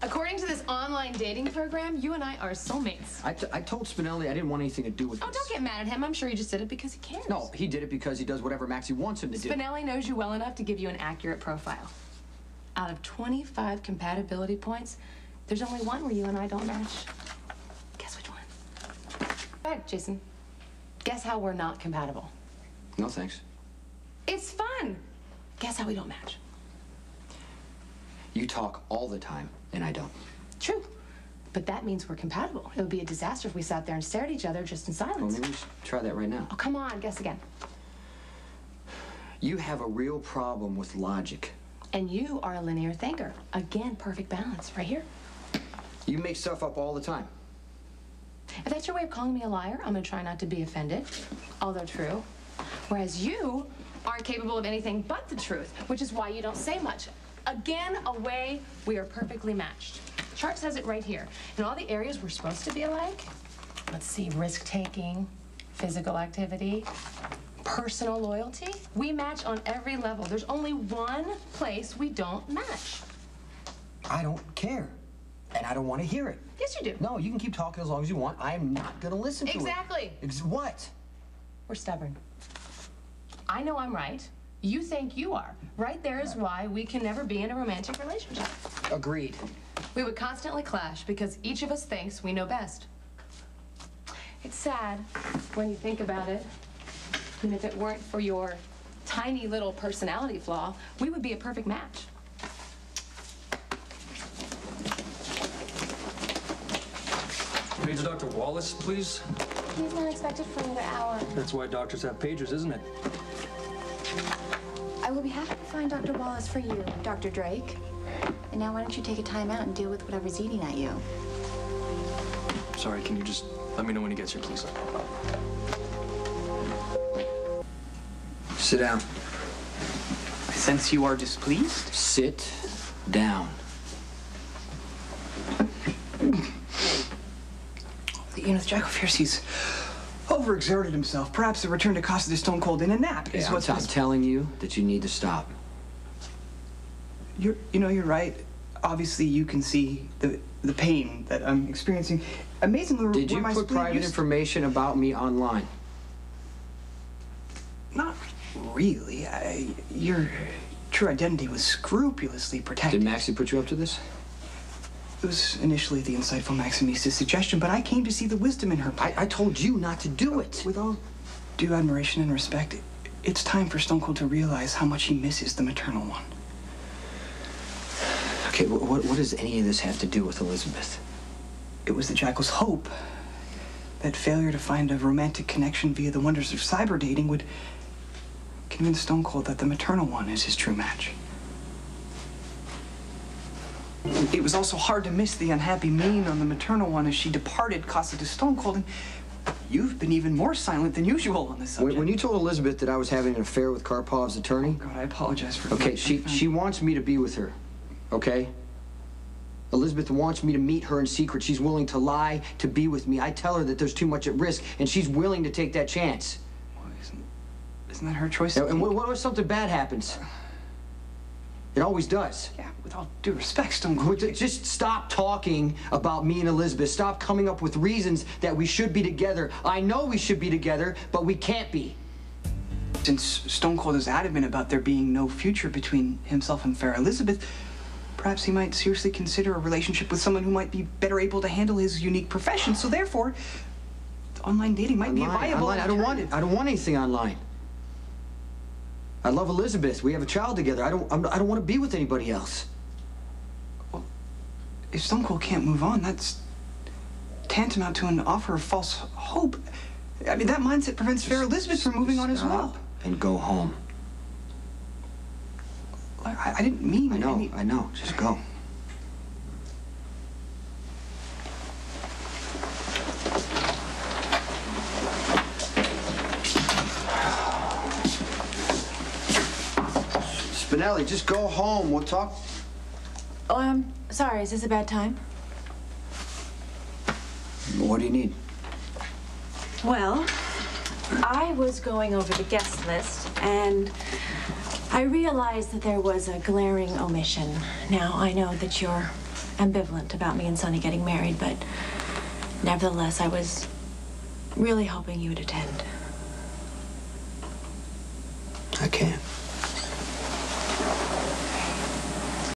According to this online dating program, you and I are soulmates. I told Spinelli I didn't want anything to do with this. Oh, don't get mad at him. I'm sure he just did it because he cares. No, he did it because he does whatever Maxie wants him to do. Spinelli knows you well enough to give you an accurate profile. Out of 25 compatibility points, there's only one where you and I don't match. Guess which one? Go ahead, Jason. Guess how we're not compatible. No, thanks. It's fun. Guess how we don't match. You talk all the time, and I don't. True. But that means we're compatible. It would be a disaster if we sat there and stared at each other just in silence. Well, maybe we should try that right now. Oh, come on. Guess again. You have a real problem with logic. And you are a linear thinker. Again, perfect balance. Right here. You make stuff up all the time. If that's your way of calling me a liar, I'm going to try not to be offended, although true. Whereas you aren't capable of anything but the truth, which is why you don't say much. Again, away, we are perfectly matched. The chart says it right here. In all the areas we're supposed to be alike, let's see, risk-taking, physical activity, personal loyalty, we match on every level. There's only one place we don't match. I don't care. And I don't want to hear it. Yes, you do. No, you can keep talking as long as you want. I am not going to listen to it. Exactly. What? We're stubborn. I know I'm right. You think you are. Right there is why we can never be in a romantic relationship. Agreed. We would constantly clash because each of us thinks we know best. It's sad when you think about it. And if it weren't for your tiny little personality flaw, we would be a perfect match. Page Dr. Wallace, please. He's not expected for another hour. That's why doctors have pagers, isn't it? I will be happy to find Dr. Wallace for you, Dr. Drake. And now why don't you take a time out and deal with whatever's eating at you? Sorry, can you just let me know when he gets here, please? Sit down. I sense you are displeased. Sit down. You know, the Jackal fears he's overexerted himself. Perhaps the return to Casa de Stone Cold in a nap is what's... I'm telling you that you need to stop. You're right. Obviously, you can see the pain that I'm experiencing. Amazingly, Did you put private information about me online? Not really. Your true identity was scrupulously protected. Did Maxie put you up to this? It was initially the insightful Maximista's suggestion, but I came to see the wisdom in her. I told you not to do it. With all due admiration and respect, it's time for Stone Cold to realize how much he misses the maternal one. Okay, what does any of this have to do with Elizabeth? It was the Jackal's hope that failure to find a romantic connection via the wonders of cyber dating would convince Stone Cold that the maternal one is his true match. It was also hard to miss the unhappy mien on the maternal one as she departed Casa de Stone Cold, and you've been even more silent than usual on this subject. When you told Elizabeth that I was having an affair with Karpov's attorney... Oh, God, I apologize for... Okay, she wants me to be with her, okay? Elizabeth wants me to meet her in secret. She's willing to lie to be with me. I tell her that there's too much at risk, and she's willing to take that chance. Well, isn't that her choice? And what if something bad happens? It always does. Yeah, with all due respect, Stone Cold. Just stop talking about me and Elizabeth. Stop coming up with reasons that we should be together. I know we should be together, but we can't be. Since Stone Cold is adamant about there being no future between himself and Fair Elizabeth, perhaps he might seriously consider a relationship with someone who might be better able to handle his unique profession. So therefore, online dating might be a viable alternative. I don't want anything online. I love Elizabeth. We have a child together. I don't want to be with anybody else. Well, if Stone Cold can't move on, that's tantamount to an offer of false hope. I mean, that mindset prevents Fair Elizabeth from moving on as well. And go home. I didn't mean any... I know. Just go. Spinelli, just go home. We'll talk. Oh, sorry. Is this a bad time? What do you need? Well, I was going over the guest list, and I realized that there was a glaring omission. Now, I know that you're ambivalent about me and Sonny getting married, but nevertheless, I was really hoping you would attend. I can't.